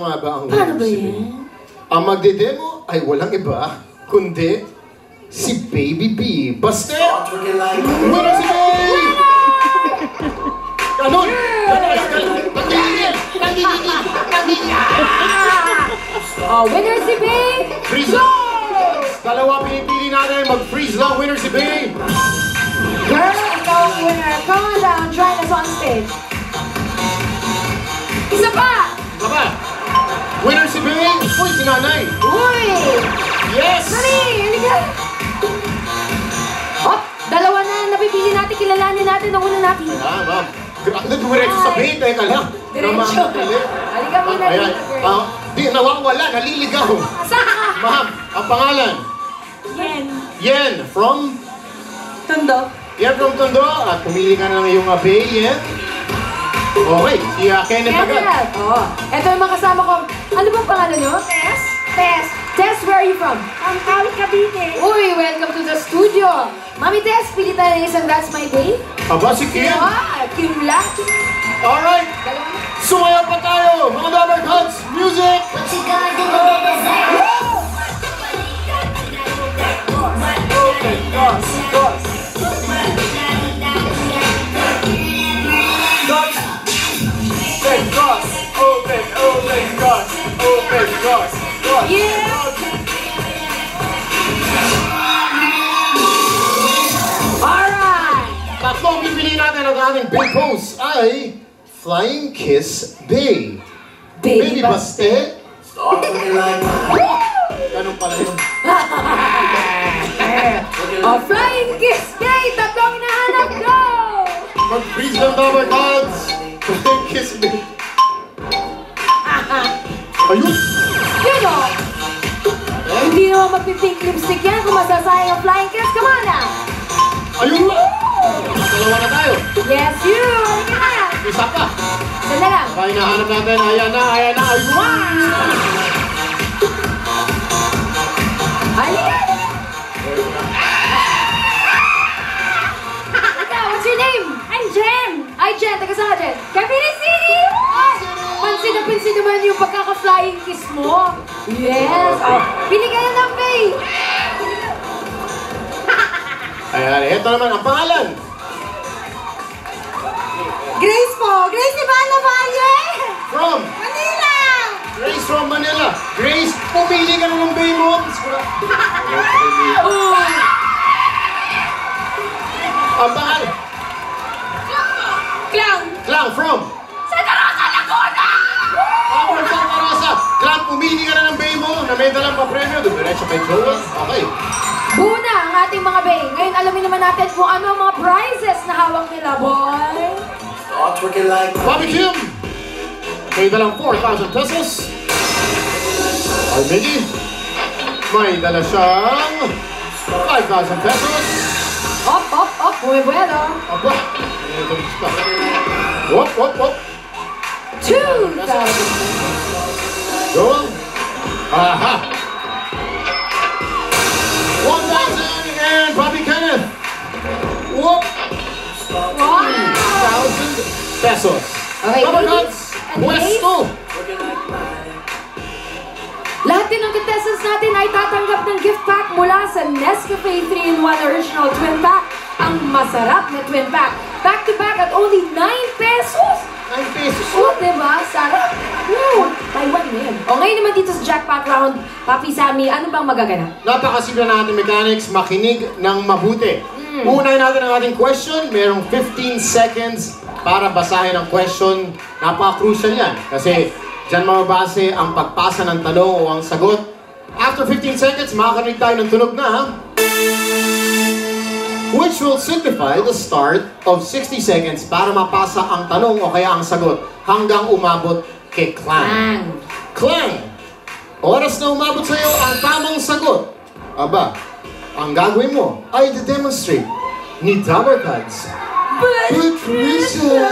Paano nga ba ang Paano ba yan? Ang magdedemo ay walang iba, kundi si Baby B. Baste! Winner si Baby! Ganun! Oh, winner si Babe! Freeze lang! Dalawa pinipili natin, mag-freeze lang, winner si Babe! Girl, ikaw ang winner. Come on down, join us on stage. Isa pa! Baba! Winner si Babe! Uy, si Nanay! Uy! Yes! Mami, halika! Hop! Dalawa na napipili natin, kilalanin natin ang una natin. Ah, ma'am. Dumiretso sa Babe, teka lang. Diretso. Halika muna Ayan. dito, Di, nawawala, naliligaw. Ma'am, ang pangalan? Yen. Yen, from? Tondo. Yen from Tondo. At pumili ka na ng iyong Bay, Yen. Okay, si Kenneth agad. Kenneth. Oh. Ito yung mga kasama ko. Ano bang pangalan nyo? Tess. Tess. Tess, where are you from? I'm Kawit, Cavite. Uy, welcome to the studio. Mami Tess, pili tayo ng isang That's My Day. Aba, si Kim. Kim lang. Alright. Sumayaw pa tayo, mga Dabber Cats. Music! What you gonna do with the desert? Open doors, doors. Doors. Open doors, open doors, open doors, doors. Yeah. Alright. Tatlong pipili natin ang aming big post ay Flying Kiss Bay. Baby Baste. Ganun pala yun. Flying Kiss Day. Tatlong hinahanap ko. Mag-freeze ng Dabber Cats. Flying Kiss Bay. Ayun! Yun o. Hindi naman magpipink lipstick yan kung masasayang ang flying kiss. Come on now. Ayun na! Dalawa na tayo. Yes, you. Halika na. Isa pa. Isa na lang. Kaya hinahanap natin. Ayan na, ayan na. Ayun! Halika. Ikaw, what's your name? I'm Jen. Ay, Jen. Taga saan ka, Jen? Cavite City. Pansin na pansin naman yung pagkaka-flying kiss mo. Yes. Oh, pili ka na ng Bay. Ayan, ito naman ang pangalan. Grace po. Grace ni Bala Valle. From Manila. Grace from Manila. Grace, pumili ka na ng bay mo. Ang pangalan. Clown. Clang from Santa Rosa, Laguna. Power Santa Rosa. Clang, pumili ka na ng bay mo na may dalang pa-premyo. Dumiretso kay Joel. Okay. Una ang ating mga Bay. Ngayon alamin naman natin kung ano ang mga prizes na hawak nila, boy. Bobby Kim. May dalang 4,000 pesos. Ay, Miggy. May dala siyang 5,000 pesos. Op, op, op. Bumibuelo. Aba. Wop, wop, wop. 2,000. Joel. Aha. 1,000 and Bobby Kenneth. Whoop. 3,000 pesos. Okay, Dabber ladies Cats, and pwesto. Lahat din ng contestants natin ay tatanggap ng gift pack mula sa Nescafe 3-in-1 Original Twin Pack. Ang masarap na Twin Pack. Back to back at only 9 pesos. 9 pesos. Oh, diba? Sarap. Woo! Taiwan na yun. O ngayon naman dito sa Jackpot Round, Papi Sammy, ano bang magaganap? Napakasimple na ating mechanics, makinig ng mabuti. Unahin natin ang ating question, merong 15 seconds para basahin ang question. Napaka-crucial yan kasi dyan mababase ang pagpasa ng tanong o ang sagot. After 15 seconds, makakarinig tayo ng tunog na which will signify the start of 60 seconds para mapasa ang tanong o kaya ang sagot hanggang umabot kay Clang. Clang! Oras na umabot sa iyo ang tamang sagot. Aba, ang gagawin mo ay demonstrate ni Dabber Cats. Patricia!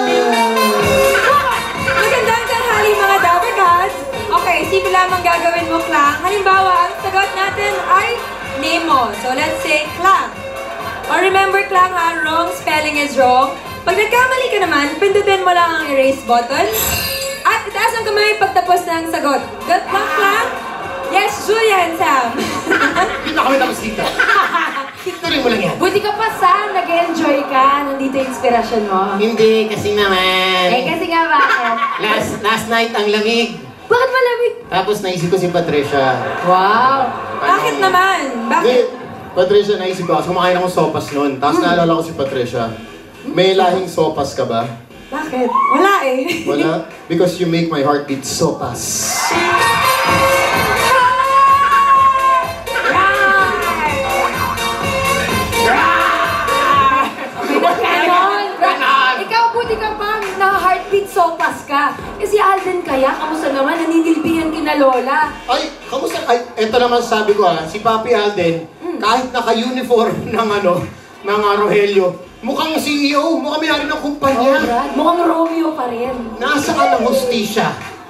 Magandang tanghali mga Dabber Cats! Okay, simple lamang gagawin mo, Clang. Halimbawa, ang sagot natin ay Nemo. So let's say Clang. Or remember, Clang, ha? Wrong spelling is wrong. Pag nagkamali ka naman, pindutin mo lang ang erase button. At Taas ang kamay pagtapos ng sagot. Good luck lang. Yes, Julia and Sam. Hindi na kami tapos dito. Tuloy mo lang yan. Buti ka pa, Sam. Nag-enjoy ka. Nandito yung inspirasyon mo. Hindi, kasi naman. Kasi nga bakit? Last night ang lamig. Bakit malamig? Tapos naisip ko si Patricia. Wow. Bakit naman? Hindi, Bakit? Patricia, naisip ko. Kasi kumakain akong sopas noon. Tapos naalala ko si Patricia. May lahing sopas ka ba? Bakit? Wala eh. Wala? Because you make my heart beat sopas. Ikaw, buti ka pa, na-heartbeat sopas ka. Eh si Alden kaya, kamusta naman, naninilbihan kina Lola. Ay, kamusta? Ay, eto naman sabi ko si Papi Alden, kahit naka-uniform ng Rogelio, mukhang CEO, mukhang may-ari ng kumpanya. Oh, Brad, mukhang Romeo pa rin. Nasa ka ng hostisya.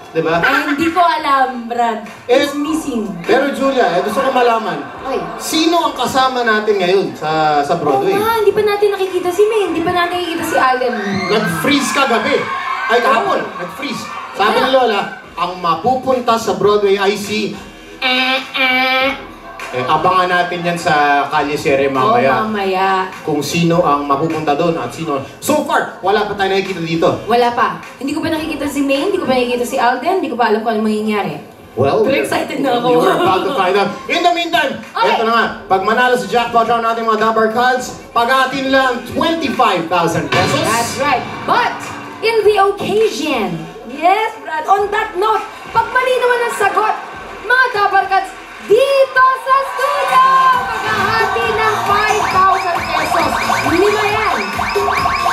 Diba? Ay, hindi ko alam, Brad. It's missing. Pero Julia, gusto ko malaman, Ay. sino ang kasama natin ngayon sa Broadway? Oo nga, hindi pa natin nakikita si May, hindi pa natin nakikita si Alden. Nag-freeze kagabi. Ay, kahapon, nag-freeze. Sabi ni Lola, ang mapupunta sa Broadway ay si... abangan natin yan sa Kalye Sere mamaya. Mamaya. Kung sino ang mapupunta doon at sino. So far, wala pa tayo nakikita dito. Wala pa. Hindi ko pa nakikita si May, hindi ko pa nakikita si Alden, hindi ko pa alam kung ano mangyayari. Well, Pero excited na ako. You're about to find out. In the meantime, Okay. eto na nga. Pag manalo si jackpot round natin mga Dabar Cards, pag-atin lang 25,000 pesos. That's right. But, in the occasion, yes, Brad, on that note, pag mali naman ang sagot, mga Dabarkats, dito sa studio, maghahati ng 5,000 pesos. Lima yan.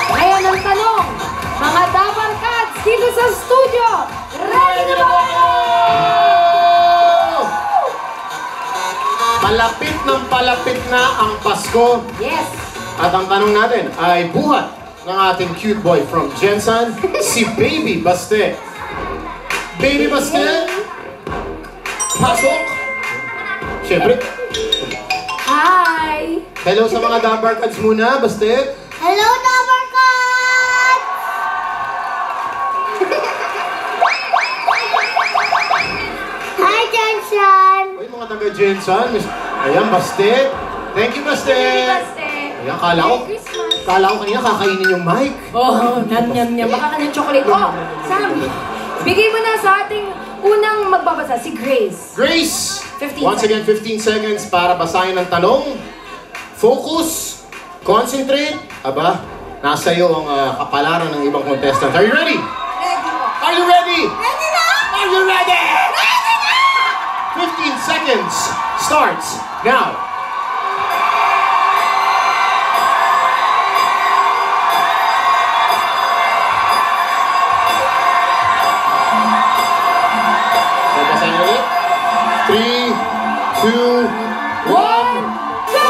Ngayon ang tanong, mga Dabarkats, dito sa studio, ready na ba? Palapit na ang Pasko. Yes. At ang tanong natin ay buhat ng ating cute boy from Jensen, si Baby Baste. Baby Baste, pasok! Siyempre, Hi. hello sa mga Dabar Cards muna, Baste. Hello, Dabarkat! Hi, Jensen! Uy, mga taga Jensen. Ayan, Baste. Thank you, Baste. Baste. Ayan, kala ko kanina kakainin yung mic. Oh, nyam. Baka ka ng chocolate. Oh, Sam, bigay mo na sa ating unang magbabasa, si Grace. Grace! 15 Once again, 15 seconds para basahin ang tanong. Focus. Concentrate. Aba, nasa iyo ang kapalaran ng ibang contestant. Are you ready? Ready. Are you ready? Ready na! Are you ready? Ready na! 15 seconds starts now. So, basahin ulit. 3, 2, 1. Go!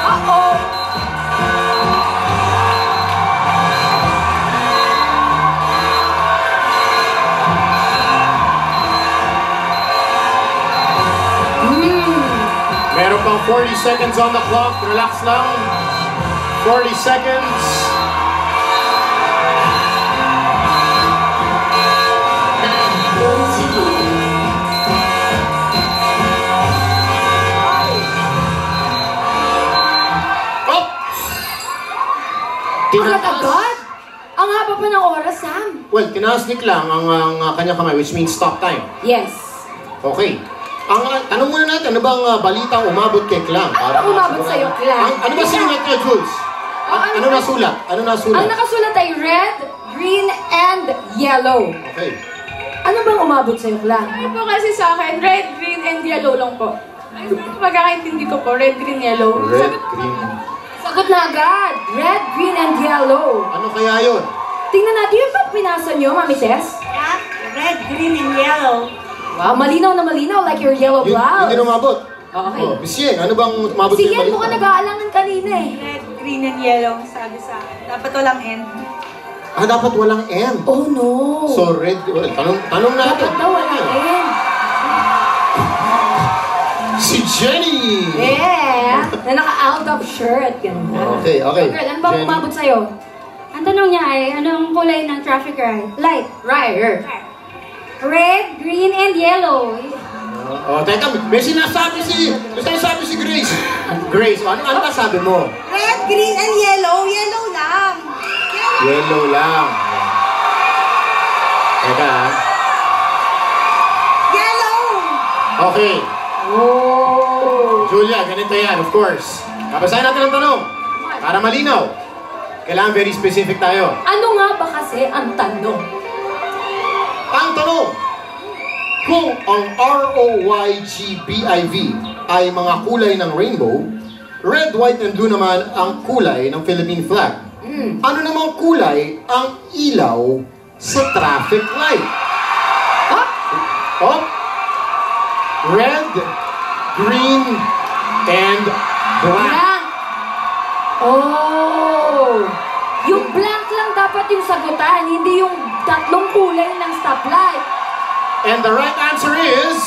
Uh-oh! Meron pang 40 seconds on the clock. Relax lang. 40 seconds. Up! Agad-agad? Ang haba pa ng oras, Sam. Well, tinasnik lang ang kanyang kamay, which means stop time. Yes. Okay. Ang tanong muna natin, ano bang balitang umabot kay Clang? Ano umabot sa'yo, Clang? Ano ba sinulat niya, Jules? Ano nasulat? Ano nasulat? Ang nakasulat ay red, green, and yellow. Okay. Ano bang umabot sa'yo, Clang? Ay po kasi sa akin, red, green, and yellow lang po. Ay, magkakaintindi ko po, red, green, yellow. Red, green. Sagot na agad. Red, green, and yellow. Ano kaya yun? Tingnan natin yung pag pinasa nyo, Mami Tess. Yeah, red, green, and yellow. Wow, malinaw na malinaw, like your yellow Yun blouse. din umabot. Okay. Oh, Miss Yeng, ano bang umabot Si sa'yo Yan balita? mukhang nag-aalangan kanina eh. Red, green, and yellow, sabi sa akin. Dapat walang end. Dapat walang M. Oh no. So, red, well, tanong natin. Dapat daw wala eh. Si Jenny! Yeah. Na naka-out of shirt. Ganda. Okay. Girl, ano ba Jenny. umabot sa'yo? Ang tanong niya ay, anong kulay ng traffic light? Right. Red, green, and yellow. Teka, may sinasabi si Grace. Grace, ano ka sabi mo? Red, green, and yellow. Yellow lang. Yellow lang. Teka, ha? Yellow! Okay. Oh. Julia, ganito yan, of course. Babasahin natin ang tanong. Para malinaw. Kailangan very specific tayo. Ano nga ba kasi ang tanong? Ang tanong, kung ang ROYGBIV ay mga kulay ng rainbow, red, white, and blue naman ang kulay ng Philippine flag. Ano namang kulay ang ilaw sa traffic light? Red, green, and black. Blank. Oh. Yung blank lang dapat yung sagutan, hindi yung tatlong kulay ng stoplight. And the right answer is...